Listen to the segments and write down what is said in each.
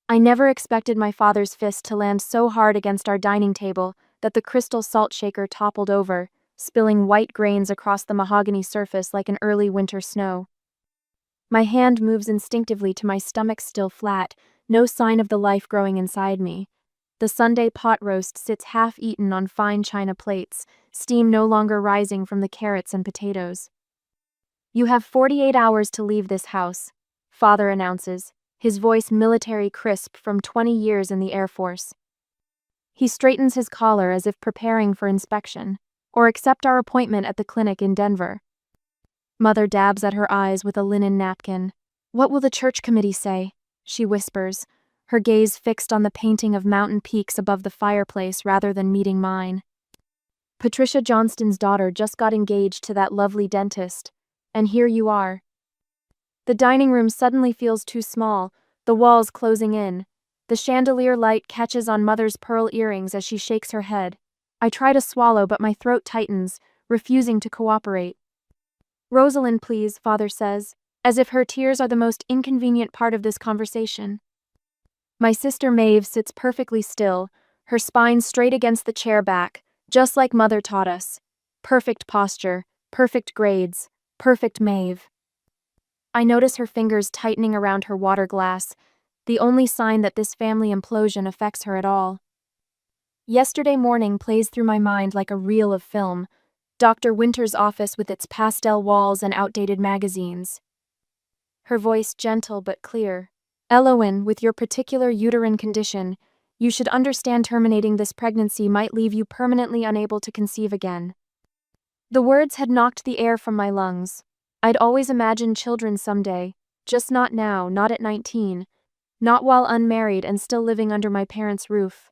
I never expected my father's fist to land so hard against our dining table that the crystal salt shaker toppled over, spilling white grains across the mahogany surface like an early winter snow. My hand moves instinctively to my stomach still flat, no sign of the life growing inside me. The Sunday pot roast sits half-eaten on fine china plates, steam no longer rising from the carrots and potatoes. "You have 48 hours to leave this house," Father announces, his voice military crisp from 20 years in the Air Force. He straightens his collar as if preparing for inspection, or accept our appointment at the clinic in Denver. Mother dabs at her eyes with a linen napkin. "What will the church committee say?" she whispers, her gaze fixed on the painting of mountain peaks above the fireplace rather than meeting mine. Patricia Johnston's daughter just got engaged to that lovely dentist, and here you are. The dining room suddenly feels too small, the walls closing in. The chandelier light catches on Mother's pearl earrings as she shakes her head. I try to swallow, but my throat tightens, refusing to cooperate. "Rosalind, please," Father says, as if her tears are the most inconvenient part of this conversation. My sister Maeve sits perfectly still, her spine straight against the chair back, just like Mother taught us. Perfect posture, perfect grades, perfect Maeve. I notice her fingers tightening around her water glass, the only sign that this family implosion affects her at all. Yesterday morning plays through my mind like a reel of film. Dr. Winter's office with its pastel walls and outdated magazines. Her voice gentle but clear. "Elowen, with your particular uterine condition, you should understand terminating this pregnancy might leave you permanently unable to conceive again." The words had knocked the air from my lungs. I'd always imagined children someday, just not now, not at 19, not while unmarried and still living under my parents' roof.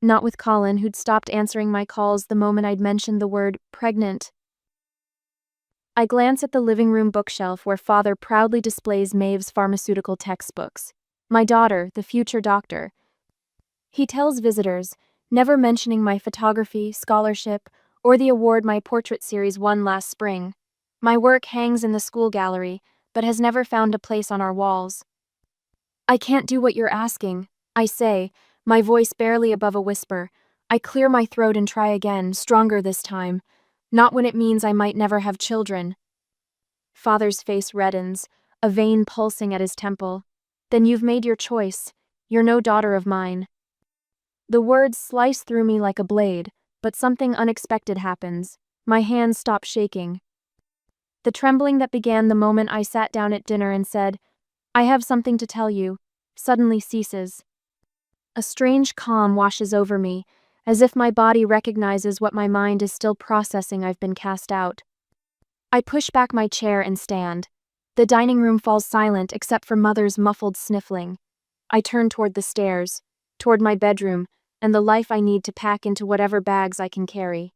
Not with Colin, who'd stopped answering my calls the moment I'd mentioned the word pregnant. I glance at the living room bookshelf where Father proudly displays Maeve's pharmaceutical textbooks. My daughter, the future doctor. He tells visitors, never mentioning my photography, scholarship, or the award my portrait series won last spring. My work hangs in the school gallery, but has never found a place on our walls. "I can't do what you're asking," I say, my voice barely above a whisper. I clear my throat and try again, stronger this time. "Not when it means I might never have children." Father's face reddens, a vein pulsing at his temple. "Then you've made your choice. You're no daughter of mine." The words slice through me like a blade, but something unexpected happens. My hands stop shaking. The trembling that began the moment I sat down at dinner and said, "I have something to tell you," suddenly ceases. A strange calm washes over me, as if my body recognizes what my mind is still processing. I've been cast out. I push back my chair and stand. The dining room falls silent except for Mother's muffled sniffling. I turn toward the stairs, toward my bedroom, and the life I need to pack into whatever bags I can carry.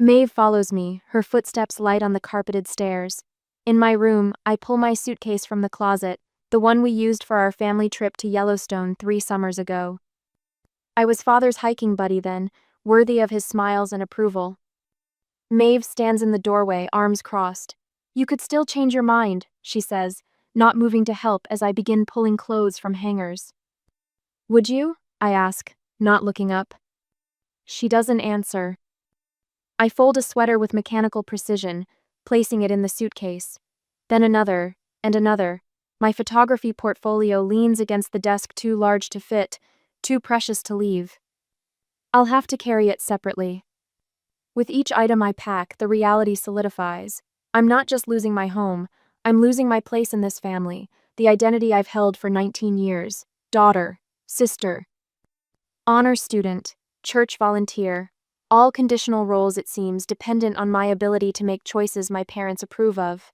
Maeve follows me, her footsteps light on the carpeted stairs. In my room, I pull my suitcase from the closet, the one we used for our family trip to Yellowstone 3 summers ago. I was Father's hiking buddy then, worthy of his smiles and approval. Maeve stands in the doorway, arms crossed. "You could still change your mind," she says, not moving to help as I begin pulling clothes from hangers. "Would you?" I ask, not looking up. She doesn't answer. I fold a sweater with mechanical precision, placing it in the suitcase. Then another, and another. My photography portfolio leans against the desk, too large to fit, too precious to leave. I'll have to carry it separately. With each item I pack, the reality solidifies. I'm not just losing my home, I'm losing my place in this family, the identity I've held for 19 years. Daughter, sister, honor student, church volunteer, all conditional roles, it seems, dependent on my ability to make choices my parents approve of.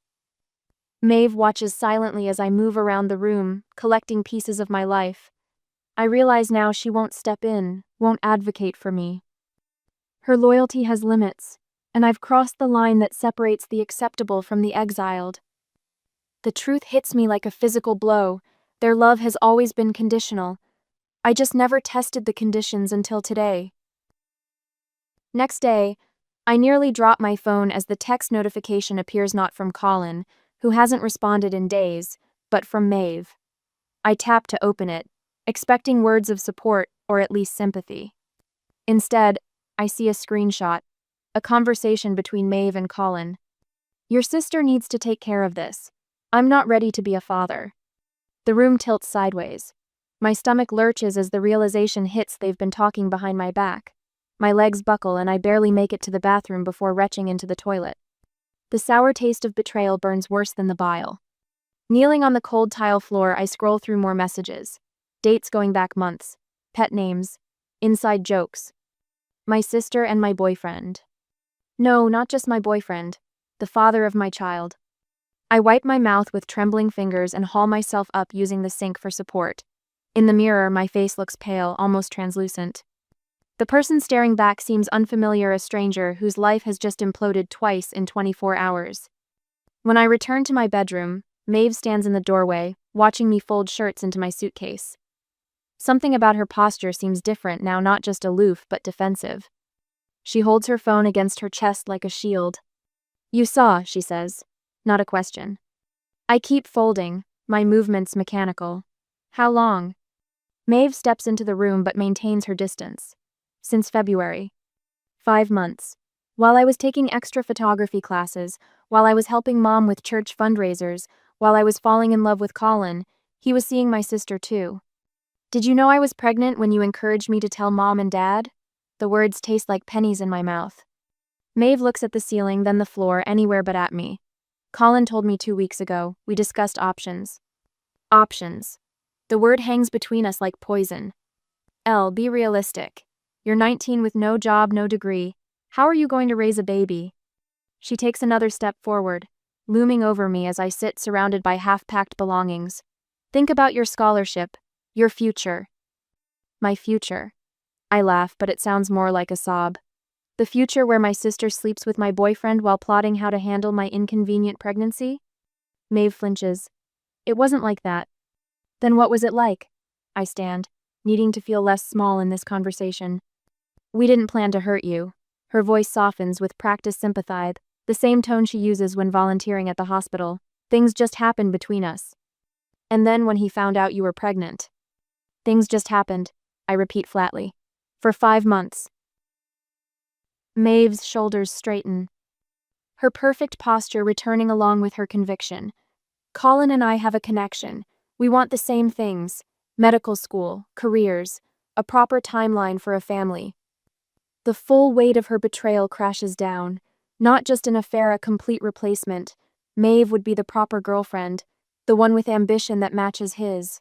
Maeve watches silently as I move around the room, collecting pieces of my life. I realize now she won't step in, won't advocate for me. Her loyalty has limits, and I've crossed the line that separates the acceptable from the exiled. The truth hits me like a physical blow. Their love has always been conditional. I just never tested the conditions until today. Next day, I nearly drop my phone as the text notification appears, not from Colin, who hasn't responded in days, but from Maeve. I tap to open it, expecting words of support or at least sympathy. Instead, I see a screenshot, a conversation between Maeve and Colin. "Your sister needs to take care of this. I'm not ready to be a father." The room tilts sideways. My stomach lurches as the realization hits they've been talking behind my back. My legs buckle and I barely make it to the bathroom before retching into the toilet. The sour taste of betrayal burns worse than the bile. Kneeling on the cold tile floor, I scroll through more messages. Dates going back months. Pet names. Inside jokes. My sister and my boyfriend. No, not just my boyfriend. The father of my child. I wipe my mouth with trembling fingers and haul myself up using the sink for support. In the mirror, my face looks pale, almost translucent. The person staring back seems unfamiliar, a stranger whose life has just imploded twice in 24 hours. When I return to my bedroom, Maeve stands in the doorway, watching me fold shirts into my suitcase. Something about her posture seems different now, not just aloof but defensive. She holds her phone against her chest like a shield. "You saw," she says. Not a question. I keep folding, my movements mechanical. "How long?" Maeve steps into the room but maintains her distance. "Since February. 5 months. While I was taking extra photography classes, while I was helping Mom with church fundraisers, while I was falling in love with Colin, he was seeing my sister too. Did you know I was pregnant when you encouraged me to tell Mom and Dad?" The words taste like pennies in my mouth. Maeve looks at the ceiling, then the floor, anywhere but at me. "Colin told me 2 weeks ago. We discussed options." Options. The word hangs between us like poison. "Elle, be realistic. You're 19 with no job, no degree. How are you going to raise a baby?" She takes another step forward, looming over me as I sit surrounded by half-packed belongings. "Think about your scholarship, your future." My future. I laugh, but it sounds more like a sob. The future where my sister sleeps with my boyfriend while plotting how to handle my inconvenient pregnancy? Maeve flinches. "It wasn't like that." "Then what was it like?" I stand, needing to feel less small in this conversation. "We didn't plan to hurt you." Her voice softens with practiced sympathy, the same tone she uses when volunteering at the hospital. "Things just happened between us." "And then when he found out you were pregnant." "Things just happened," I repeat flatly. "For 5 months. Maeve's shoulders straighten, her perfect posture returning along with her conviction. "Colin and I have a connection. We want the same things: medical school, careers, a proper timeline for a family." The full weight of her betrayal crashes down. Not just an affair, a complete replacement. Maeve would be the proper girlfriend, the one with ambition that matches his.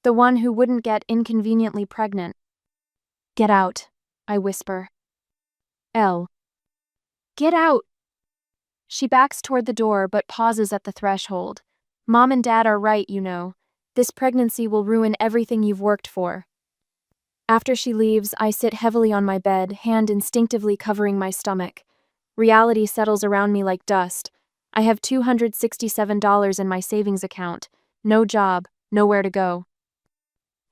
The one who wouldn't get inconveniently pregnant. "Get out," I whisper. "Elle. Get out." She backs toward the door but pauses at the threshold. "Mom and Dad are right, you know. This pregnancy will ruin everything you've worked for." After she leaves, I sit heavily on my bed, hand instinctively covering my stomach. Reality settles around me like dust. I have $267 in my savings account. No job, nowhere to go.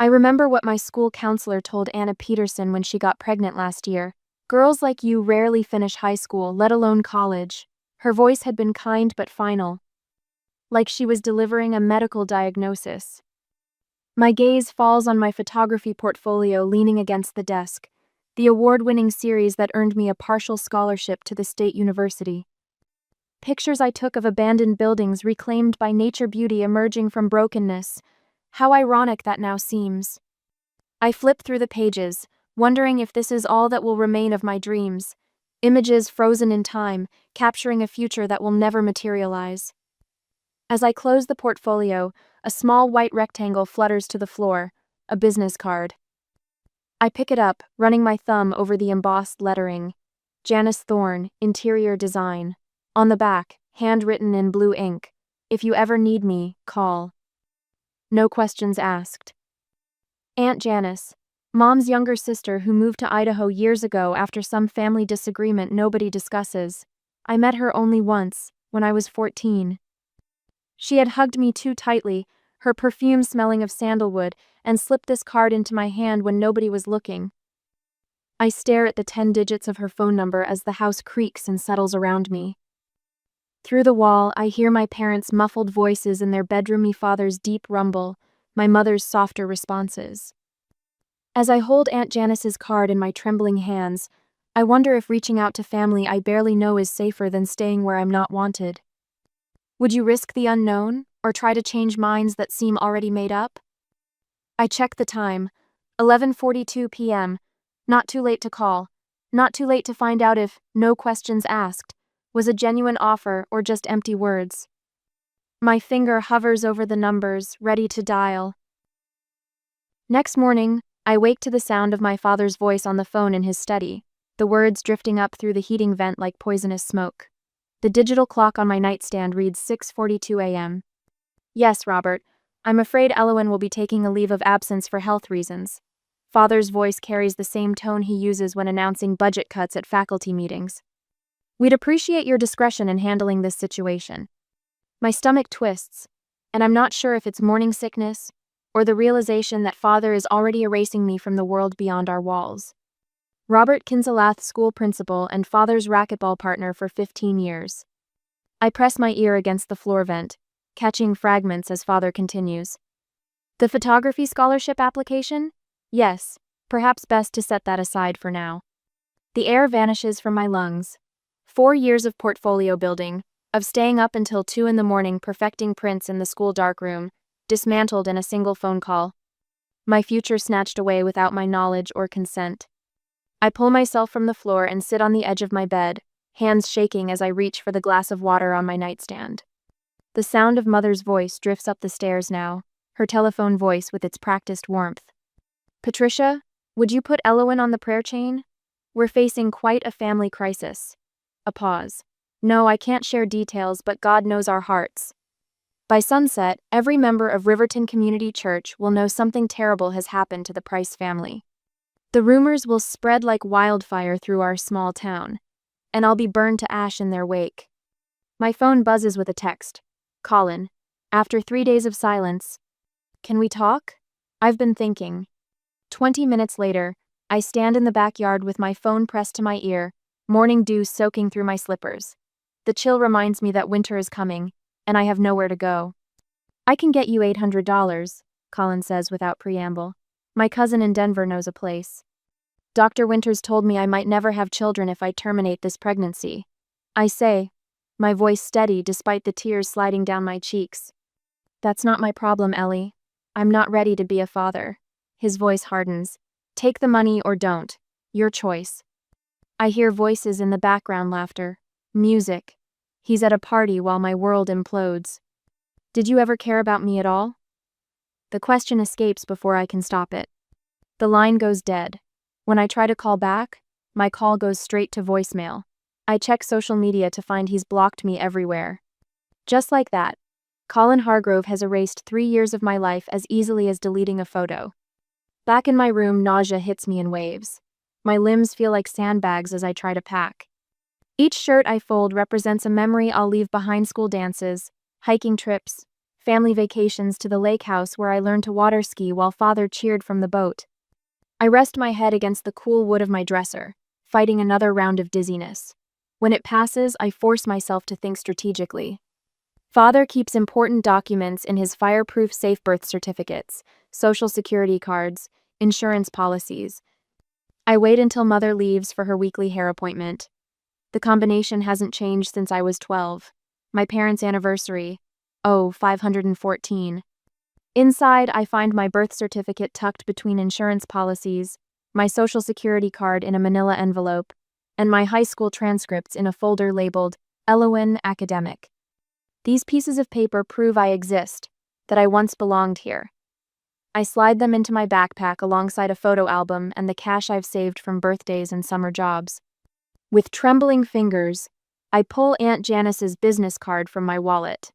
I remember what my school counselor told Anna Peterson when she got pregnant last year. "Girls like you rarely finish high school, let alone college." Her voice had been kind but final, like she was delivering a medical diagnosis. My gaze falls on my photography portfolio leaning against the desk, the award-winning series that earned me a partial scholarship to the state university. Pictures I took of abandoned buildings reclaimed by nature beauty emerging from brokenness. How ironic that now seems. I flip through the pages, wondering if this is all that will remain of my dreams. Images frozen in time, capturing a future that will never materialize. As I close the portfolio, a small white rectangle flutters to the floor, a business card. I pick it up, running my thumb over the embossed lettering. Janice Thorne, Interior Design. On the back, handwritten in blue ink. "If you ever need me, call." No questions asked. Aunt Janice, Mom's younger sister who moved to Idaho years ago after some family disagreement nobody discusses. I met her only once, when I was 14. She had hugged me too tightly, her perfume smelling of sandalwood, and slipped this card into my hand when nobody was looking. I stare at the 10 digits of her phone number as the house creaks and settles around me. Through the wall, I hear my parents' muffled voices and their bedroomy father's deep rumble. my mother's softer responses. As I hold Aunt Janice's card in my trembling hands, I wonder if reaching out to family I barely know is safer than staying where I'm not wanted. Would you risk the unknown, or try to change minds that seem already made up? I check the time. 11:42 p.m. Not too late to call. Not too late to find out if "no questions asked" was a genuine offer or just empty words. My finger hovers over the numbers, ready to dial. Next morning, I wake to the sound of my father's voice on the phone in his study, the words drifting up through the heating vent like poisonous smoke. The digital clock on my nightstand reads 6:42 a.m. Yes, Robert, I'm afraid Elowen will be taking a leave of absence for health reasons. Father's voice carries the same tone he uses when announcing budget cuts at faculty meetings. We'd appreciate your discretion in handling this situation. My stomach twists, and I'm not sure if it's morning sickness or the realization that father is already erasing me from the world beyond our walls. Robert Kinselath, school principal and father's racquetball partner for 15 years. I press my ear against the floor vent, catching fragments as father continues. The photography scholarship application? Yes, perhaps best to set that aside for now. The air vanishes from my lungs. 4 years of portfolio building, of staying up until 2 a.m. perfecting prints in the school darkroom, dismantled in a single phone call. My future snatched away without my knowledge or consent. I pull myself from the floor and sit on the edge of my bed, hands shaking as I reach for the glass of water on my nightstand. The sound of mother's voice drifts up the stairs now, her telephone voice with its practiced warmth. Patricia, would you put Elowen on the prayer chain? We're facing quite a family crisis. A pause. No, I can't share details, but God knows our hearts. By sunset, every member of Riverton Community Church will know something terrible has happened to the Price family. The rumors will spread like wildfire through our small town, and I'll be burned to ash in their wake. My phone buzzes with a text. Colin, after 3 days of silence. Can we talk? I've been thinking. 20 minutes later, I stand in the backyard with my phone pressed to my ear, morning dew soaking through my slippers. The chill reminds me that winter is coming, and I have nowhere to go. I can get you $800, Colin says without preamble. My cousin in Denver knows a place. Dr. Winters told me I might never have children if I terminate this pregnancy. I say, my voice steady despite the tears sliding down my cheeks. That's not my problem, Ellie. I'm not ready to be a father. His voice hardens. Take the money or don't. Your choice. I hear voices in the background, laughter. Music. He's at a party while my world implodes. Did you ever care about me at all? The question escapes before I can stop it. The line goes dead. When I try to call back, my call goes straight to voicemail. I check social media to find he's blocked me everywhere. Just like that, Colin Hargrove has erased 3 years of my life as easily as deleting a photo. Back in my room, nausea hits me in waves. My limbs feel like sandbags as I try to pack. Each shirt I fold represents a memory I'll leave behind: school dances, hiking trips, family vacations to the lake house where I learned to water ski while father cheered from the boat. I rest my head against the cool wood of my dresser, fighting another round of dizziness. When it passes, I force myself to think strategically. Father keeps important documents in his fireproof safe: birth certificates, social security cards, insurance policies. I wait until mother leaves for her weekly hair appointment. The combination hasn't changed since I was 12. My parents' anniversary. 514. Inside, I find my birth certificate tucked between insurance policies, my social security card in a manila envelope, and my high school transcripts in a folder labeled Elowen Academic. These pieces of paper prove I exist, that I once belonged here. I slide them into my backpack alongside a photo album and the cash I've saved from birthdays and summer jobs. With trembling fingers, I pull Aunt Janice's business card from my wallet.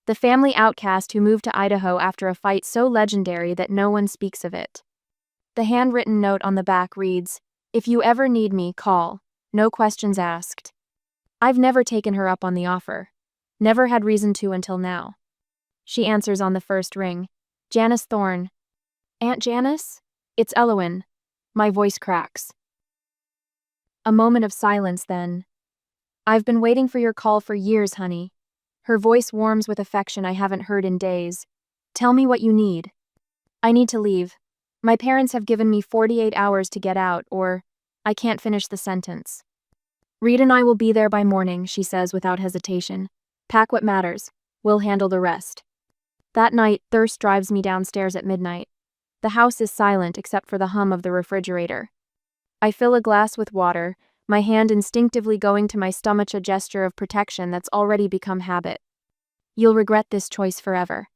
The family outcast who moved to Idaho after a fight so legendary that no one speaks of it. The handwritten note on the back reads, "If you ever need me, call. No questions asked." I've never taken her up on the offer. Never had reason to until now. She answers on the first ring. Janice Thorne. Aunt Janice? It's Elowen. My voice cracks. A moment of silence then. I've been waiting for your call for years, honey. Her voice warms with affection I haven't heard in days. Tell me what you need. I need to leave. My parents have given me 48 hours to get out, or I can't finish the sentence. Reed and I will be there by morning, she says without hesitation. Pack what matters. We'll handle the rest. That night, thirst drives me downstairs at midnight. The house is silent except for the hum of the refrigerator. I fill a glass with water, my hand instinctively going to my stomach, a gesture of protection that's already become habit. You'll regret this choice forever.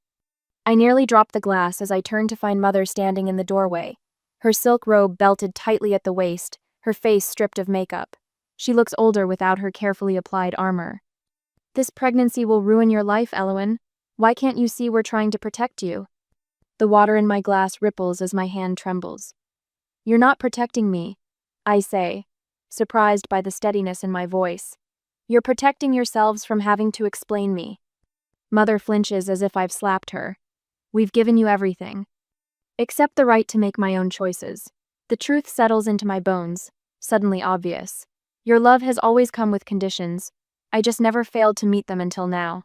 I nearly drop the glass as I turn to find Mother standing in the doorway. Her silk robe belted tightly at the waist, her face stripped of makeup. She looks older without her carefully applied armor. This pregnancy will ruin your life, Elowen. Why can't you see we're trying to protect you? The water in my glass ripples as my hand trembles. You're not protecting me, I say, surprised by the steadiness in my voice. You're protecting yourselves from having to explain me. Mother flinches as if I've slapped her. We've given you everything. Except the right to make my own choices. The truth settles into my bones, suddenly obvious. Your love has always come with conditions. I just never failed to meet them until now.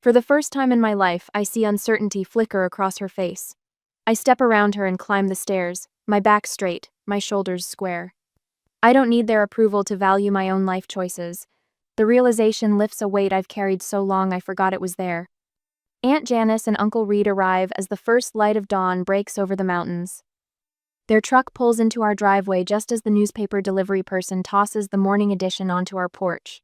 For the first time in my life, I see uncertainty flicker across her face. I step around her and climb the stairs, my back straight, my shoulders square. I don't need their approval to value my own life choices. The realization lifts a weight I've carried so long I forgot it was there. Aunt Janice and Uncle Reed arrive as the first light of dawn breaks over the mountains. Their truck pulls into our driveway just as the newspaper delivery person tosses the morning edition onto our porch.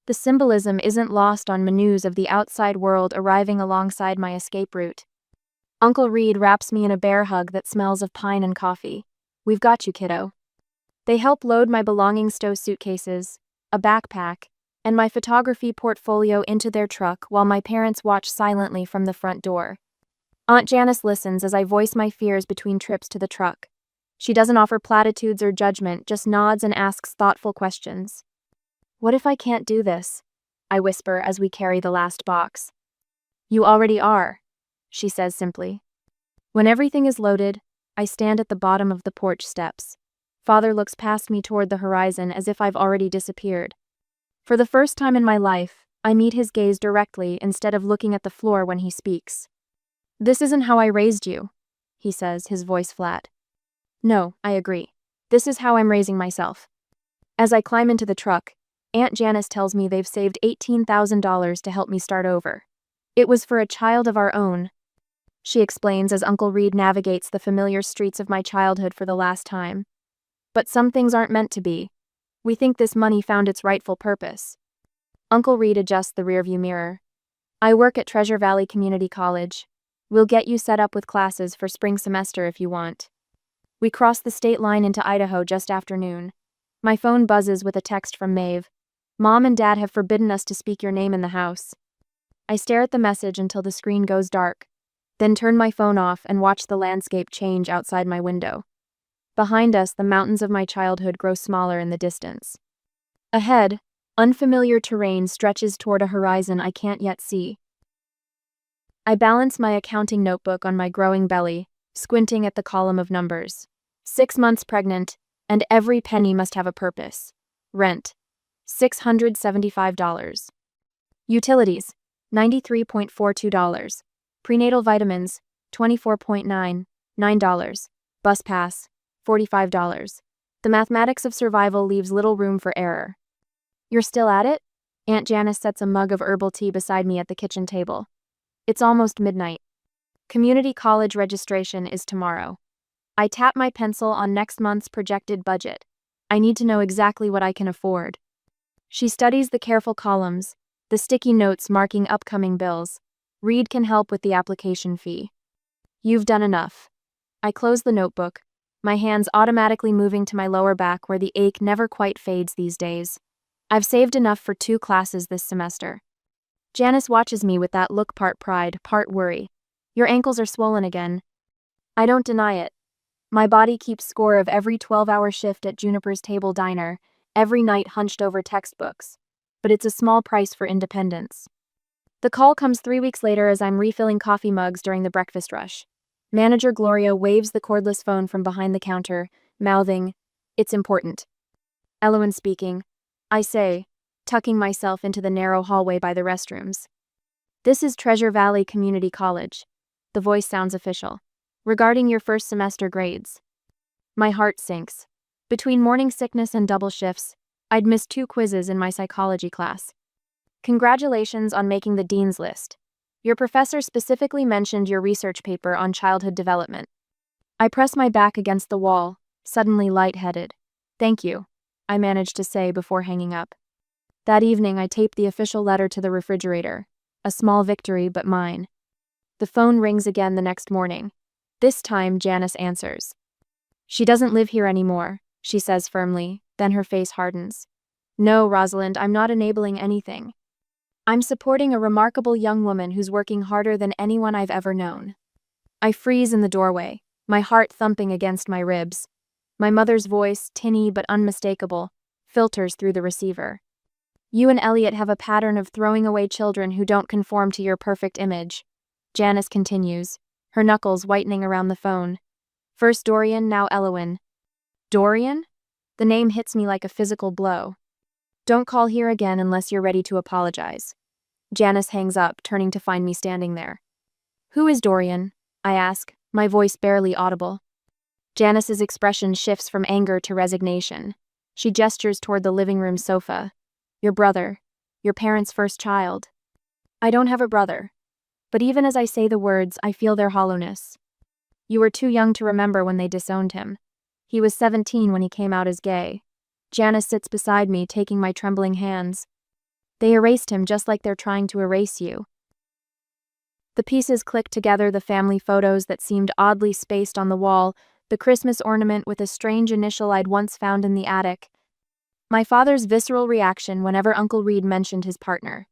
The symbolism isn't lost on menus of the outside world arriving alongside my escape route. Uncle Reed wraps me in a bear hug that smells of pine and coffee. We've got you, kiddo. They help load my belongings, stow suitcases, a backpack, and my photography portfolio into their truck while my parents watch silently from the front door. Aunt Janice listens as I voice my fears between trips to the truck. She doesn't offer platitudes or judgment, just nods and asks thoughtful questions. What if I can't do this? I whisper as we carry the last box. You already are, she says simply. When everything is loaded, I stand at the bottom of the porch steps. Father looks past me toward the horizon as if I've already disappeared. For the first time in my life, I meet his gaze directly instead of looking at the floor when he speaks. This isn't how I raised you, he says, his voice flat. No, I agree. This is how I'm raising myself. As I climb into the truck, Aunt Janice tells me they've saved $18,000 to help me start over. It was for a child of our own, she explains as Uncle Reed navigates the familiar streets of my childhood for the last time. But some things aren't meant to be. We think this money found its rightful purpose. Uncle Reed adjusts the rearview mirror. I work at Treasure Valley Community College. We'll get you set up with classes for spring semester if you want. We cross the state line into Idaho just after noon. My phone buzzes with a text from Maeve. Mom and Dad have forbidden us to speak your name in the house. I stare at the message until the screen goes dark, then turn my phone off and watch the landscape change outside my window. Behind us, the mountains of my childhood grow smaller in the distance. Ahead, unfamiliar terrain stretches toward a horizon I can't yet see. I balance my accounting notebook on my growing belly, squinting at the column of numbers. 6 months pregnant, and every penny must have a purpose. Rent, $675. Utilities, $93.42. Prenatal vitamins, $24.9, $9. Bus pass, $45. The mathematics of survival leaves little room for error. You're still at it? Aunt Janice sets a mug of herbal tea beside me at the kitchen table. It's almost midnight. Community college registration is tomorrow. I tap my pencil on next month's projected budget. I need to know exactly what I can afford. She studies the careful columns, the sticky notes marking upcoming bills. Reed can help with the application fee. You've done enough. I close the notebook, my hands automatically moving to my lower back where the ache never quite fades these days. I've saved enough for 2 classes this semester. Janice watches me with that look, part pride, part worry. Your ankles are swollen again. I don't deny it. My body keeps score of every 12-hour shift at Juniper's Table Diner, every night hunched over textbooks. But it's a small price for independence. The call comes 3 weeks later as I'm refilling coffee mugs during the breakfast rush. Manager Gloria waves the cordless phone from behind the counter, mouthing, "It's important." Elowen speaking. I say, tucking myself into the narrow hallway by the restrooms. This is Treasure Valley Community College. The voice sounds official. Regarding your first semester grades. My heart sinks. Between morning sickness and double shifts, I'd missed 2 quizzes in my psychology class. Congratulations on making the dean's list. Your professor specifically mentioned your research paper on childhood development. I press my back against the wall, suddenly lightheaded. Thank you, I managed to say before hanging up. That evening, I taped the official letter to the refrigerator. A small victory, but mine. The phone rings again the next morning. This time, Janice answers. She doesn't live here anymore, she says firmly, then her face hardens. No, Rosalind, I'm not enabling anything. I'm supporting a remarkable young woman who's working harder than anyone I've ever known. I freeze in the doorway, my heart thumping against my ribs. My mother's voice, tinny but unmistakable, filters through the receiver. You and Elliot have a pattern of throwing away children who don't conform to your perfect image. Janice continues, her knuckles whitening around the phone. First Dorian, now Elowen. Dorian? The name hits me like a physical blow. Don't call here again unless you're ready to apologize. Janice hangs up, turning to find me standing there. Who is Dorian? I ask, my voice barely audible. Janice's expression shifts from anger to resignation. She gestures toward the living room sofa. Your brother. Your parents' first child. I don't have a brother. But even as I say the words, I feel their hollowness. You were too young to remember when they disowned him. He was 17 when he came out as gay. Janice sits beside me, taking my trembling hands. They erased him just like they're trying to erase you. The pieces click together, the family photos that seemed oddly spaced on the wall, the Christmas ornament with a strange initial I'd once found in the attic. My father's visceral reaction whenever Uncle Reed mentioned his partner.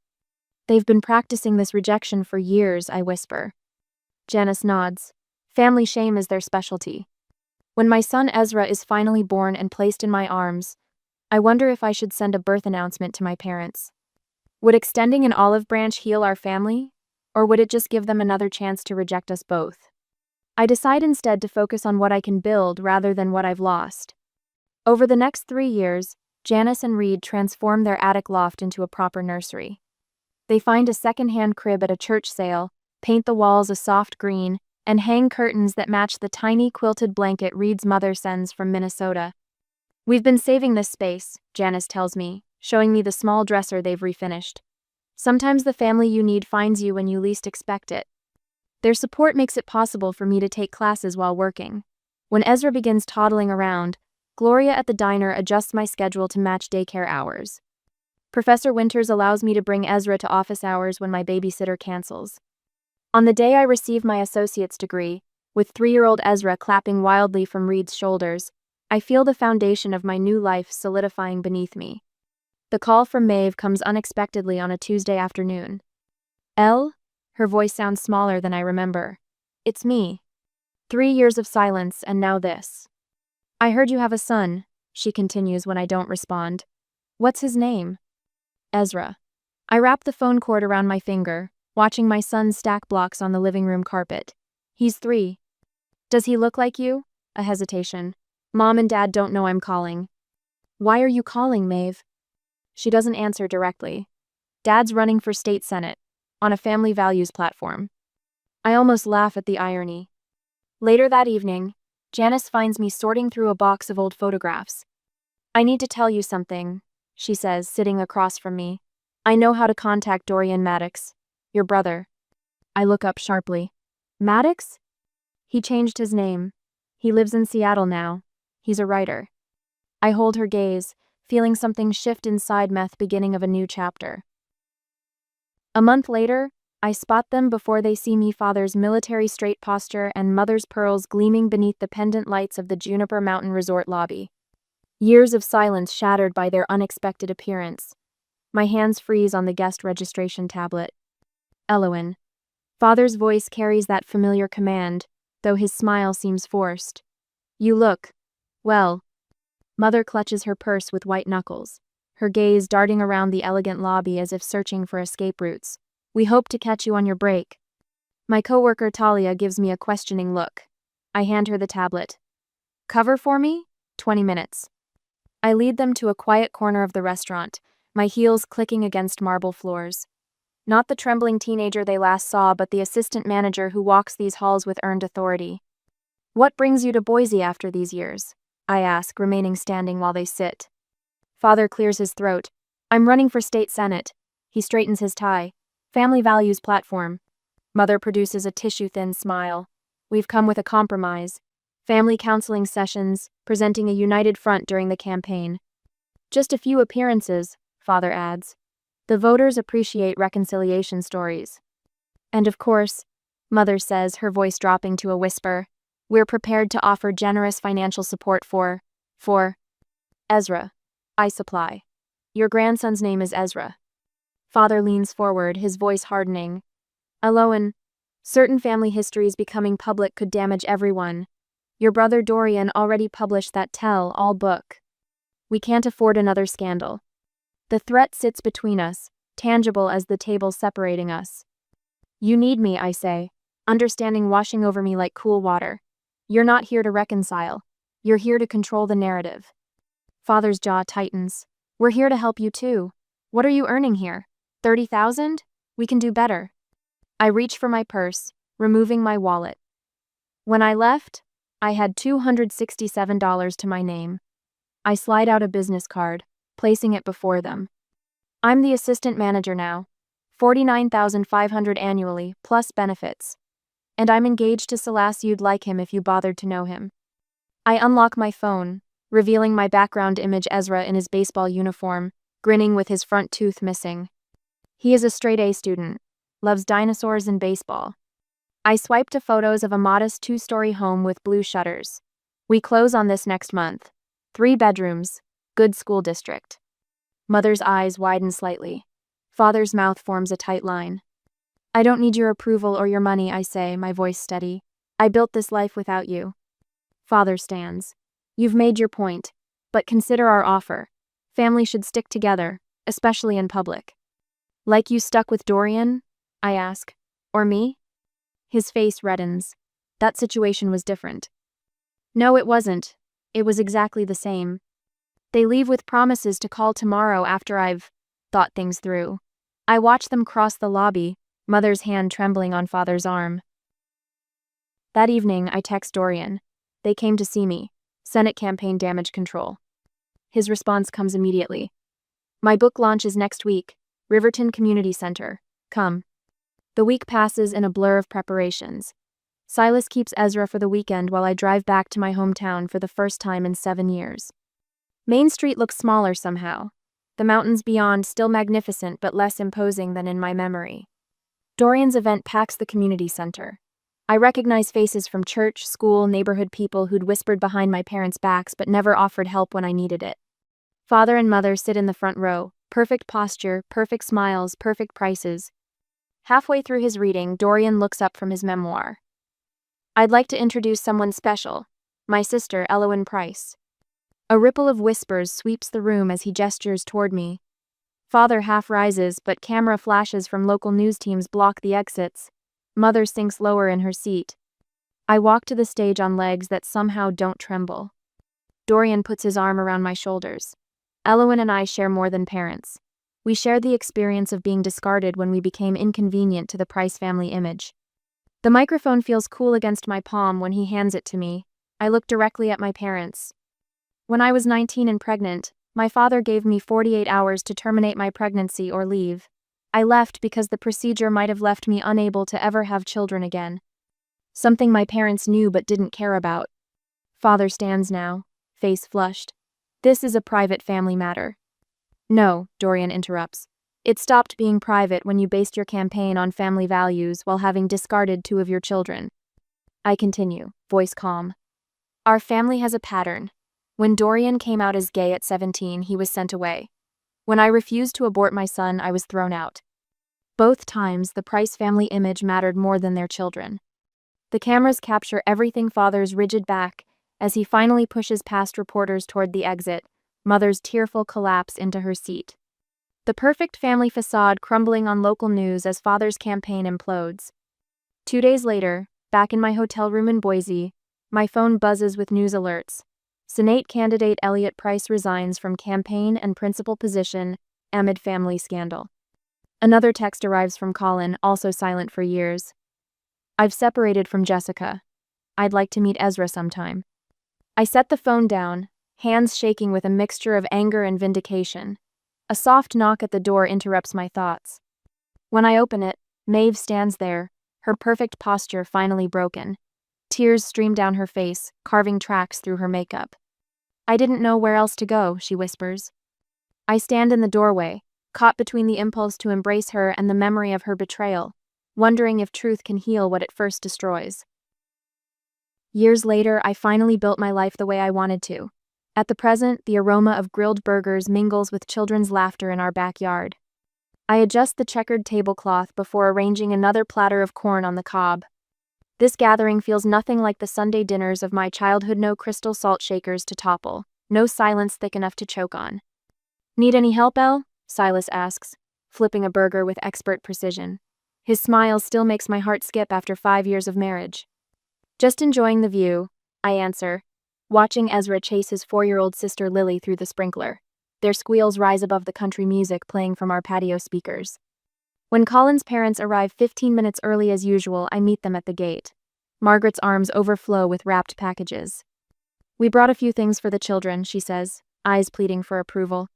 They've been practicing this rejection for years, I whisper. Janice nods. Family shame is their specialty. When my son Ezra is finally born and placed in my arms, I wonder if I should send a birth announcement to my parents. Would extending an olive branch heal our family? Or would it just give them another chance to reject us both? I decide instead to focus on what I can build rather than what I've lost. Over the next 3 years, Janice and Reed transform their attic loft into a proper nursery. They find a second-hand crib at a church sale, paint the walls a soft green, and hang curtains that match the tiny quilted blanket Reed's mother sends from Minnesota. We've been saving this space, Janice tells me, showing me the small dresser they've refinished. Sometimes the family you need finds you when you least expect it. Their support makes it possible for me to take classes while working. When Ezra begins toddling around, Gloria at the diner adjusts my schedule to match daycare hours. Professor Winters allows me to bring Ezra to office hours when my babysitter cancels. On the day I receive my associate's degree, with 3-year-old Ezra clapping wildly from Reed's shoulders, I feel the foundation of my new life solidifying beneath me. The call from Maeve comes unexpectedly on a Tuesday afternoon. Elle? Her voice sounds smaller than I remember. It's me. 3 years of silence, and now this. I heard you have a son, she continues when I don't respond. What's his name? Ezra. I wrap the phone cord around my finger, watching my son stack blocks on the living room carpet. He's 3. Does he look like you? A hesitation. Mom and Dad don't know I'm calling. Why are you calling, Maeve? She doesn't answer directly. Dad's running for state senate, on a family values platform. I almost laugh at the irony. Later that evening, Janice finds me sorting through a box of old photographs. I need to tell you something, she says, sitting across from me. I know how to contact Dorian Maddox, your brother. I look up sharply. Maddox? He changed his name. He lives in Seattle now. He's a writer. I hold her gaze, feeling something shift inside Meth, beginning of a new chapter. A month later, I spot them before they see me, father's military straight posture and mother's pearls gleaming beneath the pendant lights of the Juniper Mountain Resort lobby. Years of silence shattered by their unexpected appearance. My hands freeze on the guest registration tablet. Elowen. Father's voice carries that familiar command, though his smile seems forced. You look, well. Mother clutches her purse with white knuckles, her gaze darting around the elegant lobby as if searching for escape routes. We hope to catch you on your break. My coworker Talia gives me a questioning look. I hand her the tablet. Cover for me? 20 minutes. I lead them to a quiet corner of the restaurant, my heels clicking against marble floors. Not the trembling teenager they last saw, but the assistant manager who walks these halls with earned authority. What brings you to Boise after these years? I ask, remaining standing while they sit. Father clears his throat. I'm running for state senate. He straightens his tie. Family values platform. Mother produces a tissue-thin smile. We've come with a compromise. Family counseling sessions, presenting a united front during the campaign. Just a few appearances, Father adds. The voters appreciate reconciliation stories. And of course, Mother says, her voice dropping to a whisper, we're prepared to offer generous financial support for Ezra. I supply. Your grandson's name is Ezra. Father leans forward, his voice hardening. Elowen, certain family histories becoming public could damage everyone. Your brother Dorian already published that tell-all book. We can't afford another scandal. The threat sits between us, tangible as the table separating us. You need me, I say, understanding washing over me like cool water. You're not here to reconcile. You're here to control the narrative. Father's jaw tightens. We're here to help you too. What are you earning here? 30,000? We can do better. I reach for my purse, removing my wallet. When I left, I had $267 to my name. I slide out a business card, placing it before them. I'm the assistant manager now. $49,500 annually, plus benefits. And I'm engaged to Selassie. You'd like him if you bothered to know him. I unlock my phone, revealing my background image Ezra in his baseball uniform, grinning with his front tooth missing. He is a straight-A student, loves dinosaurs and baseball. I swipe to photos of a modest 2-story home with blue shutters. We close on this next month. 3 bedrooms, good school district. Mother's eyes widen slightly. Father's mouth forms a tight line. I don't need your approval or your money, I say, my voice steady. I built this life without you. Father stands. You've made your point, but consider our offer. Family should stick together, especially in public. Like you stuck with Dorian? I ask. Or me? His face reddens. That situation was different. No, it wasn't. It was exactly the same. They leave with promises to call tomorrow after I've thought things through. I watch them cross the lobby, Mother's hand trembling on Father's arm. That evening, I text Dorian. They came to see me. Senate campaign damage control. His response comes immediately. My book launches next week. Riverton Community Center. Come. The week passes in a blur of preparations. Silas keeps Ezra for the weekend while I drive back to my hometown for the first time in 7 years. Main Street looks smaller somehow. The mountains beyond still magnificent but less imposing than in my memory. Dorian's event packs the community center. I recognize faces from church, school, neighborhood people who'd whispered behind my parents' backs but never offered help when I needed it. Father and Mother sit in the front row, perfect posture, perfect smiles, perfect prices. Halfway through his reading, Dorian looks up from his memoir. I'd like to introduce someone special, my sister, Elowen Price. A ripple of whispers sweeps the room as he gestures toward me. Father half rises, but camera flashes from local news teams block the exits. Mother sinks lower in her seat. I walk to the stage on legs that somehow don't tremble. Dorian puts his arm around my shoulders. Elowen and I share more than parents. We share the experience of being discarded when we became inconvenient to the Price family image. The microphone feels cool against my palm when he hands it to me. I look directly at my parents. When I was 19 and pregnant, my father gave me 48 hours to terminate my pregnancy or leave. I left because the procedure might have left me unable to ever have children again. Something my parents knew but didn't care about. Father stands now, face flushed. This is a private family matter. No, Dorian interrupts. It stopped being private when you based your campaign on family values while having discarded 2 of your children. I continue, voice calm. Our family has a pattern. When Dorian came out as gay at 17, he was sent away. When I refused to abort my son, I was thrown out. Both times, the Price family image mattered more than their children. The cameras capture everything. Father's rigid back, as he finally pushes past reporters toward the exit, Mother's tearful collapse into her seat. The perfect family facade crumbling on local news as Father's campaign implodes. 2 days later, back in my hotel room in Boise, my phone buzzes with news alerts. Senate candidate Elliot Price resigns from campaign and principal position amid family scandal. Another text arrives from Colin, also silent for years. I've separated from Jessica. I'd like to meet Ezra sometime. I set the phone down, hands shaking with a mixture of anger and vindication. A soft knock at the door interrupts my thoughts. When I open it, Maeve stands there, her perfect posture finally broken. Tears stream down her face, carving tracks through her makeup. I didn't know where else to go, she whispers. I stand in the doorway, caught between the impulse to embrace her and the memory of her betrayal, wondering if truth can heal what it first destroys. Years later, I finally built my life the way I wanted to. At the present, the aroma of grilled burgers mingles with children's laughter in our backyard. I adjust the checkered tablecloth before arranging another platter of corn on the cob. This gathering feels nothing like the Sunday dinners of my childhood. No crystal salt shakers to topple, no silence thick enough to choke on. Need any help, Elle? Silas asks, flipping a burger with expert precision. His smile still makes my heart skip after 5 years of marriage. Just enjoying the view, I answer, watching Ezra chase his 4-year-old sister Lily through the sprinkler. Their squeals rise above the country music playing from our patio speakers. When Colin's parents arrive 15 minutes early as usual, I meet them at the gate. Margaret's arms overflow with wrapped packages. We brought a few things for the children, she says, eyes pleading for approval.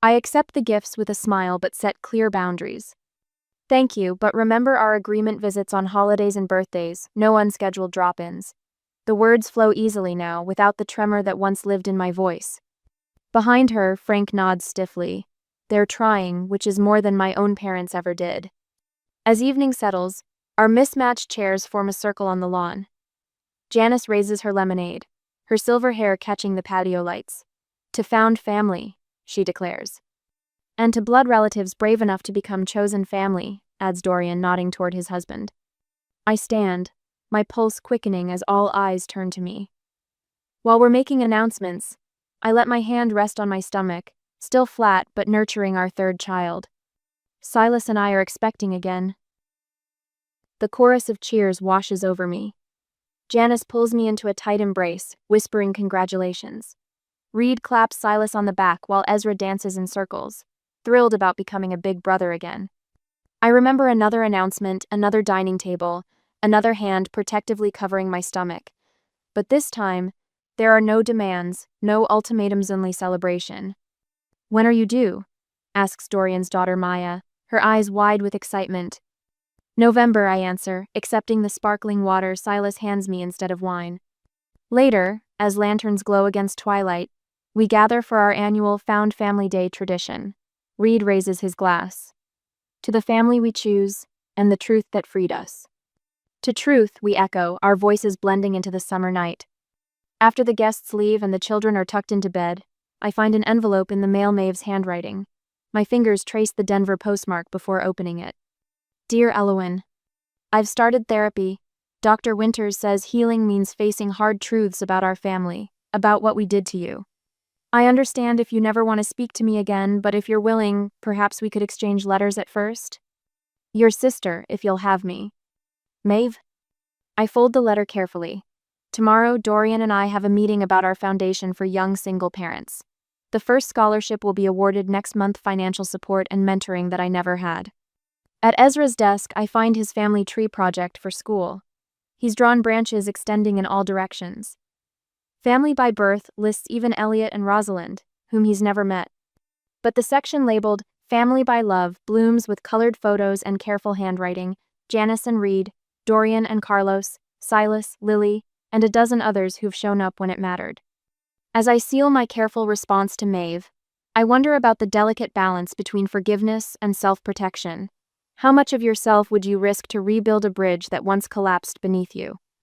I accept the gifts with a smile but set clear boundaries. Thank you, but remember our agreement: visits on holidays and birthdays, no unscheduled drop-ins. The words flow easily now, without the tremor that once lived in my voice. Behind her, Frank nods stiffly. They're trying, which is more than my own parents ever did. As evening settles, our mismatched chairs form a circle on the lawn. Janice raises her lemonade, her silver hair catching the patio lights. To found family, she declares. And to blood relatives brave enough to become chosen family, adds Dorian, nodding toward his husband. I stand, my pulse quickening as all eyes turn to me. While we're making announcements, I let my hand rest on my stomach, still flat but nurturing our third child. Silas and I are expecting again. The chorus of cheers washes over me. Janice pulls me into a tight embrace, whispering congratulations. Reed claps Silas on the back while Ezra dances in circles, thrilled about becoming a big brother again. I remember another announcement, another dining table, another hand protectively covering my stomach. But this time, there are no demands, no ultimatums, only celebration. When are you due? Asks Dorian's daughter Maya, her eyes wide with excitement. November, I answer, accepting the sparkling water Silas hands me instead of wine. Later, as lanterns glow against twilight, we gather for our annual Found Family Day tradition. Reed raises his glass. To the family we choose, and the truth that freed us. To truth, we echo, our voices blending into the summer night. After the guests leave and the children are tucked into bed, I find an envelope in the mail. Maeve's handwriting. My fingers trace the Denver postmark before opening it. Dear Elowen, I've started therapy. Dr. Winters says healing means facing hard truths about our family, about what we did to you. I understand if you never want to speak to me again, but if you're willing, perhaps we could exchange letters at first. Your sister, if you'll have me. Maeve? I fold the letter carefully. Tomorrow, Dorian and I have a meeting about our foundation for young single parents. The first scholarship will be awarded next month. Financial support and mentoring that I never had. At Ezra's desk, I find his family tree project for school. He's drawn branches extending in all directions. Family by birth lists even Elliot and Rosalind, whom he's never met. But the section labeled Family by Love blooms with colored photos and careful handwriting: Janice and Reed, Dorian and Carlos, Silas, Lily, and a dozen others who've shown up when it mattered. As I seal my careful response to Maeve, I wonder about the delicate balance between forgiveness and self-protection. How much of yourself would you risk to rebuild a bridge that once collapsed beneath you?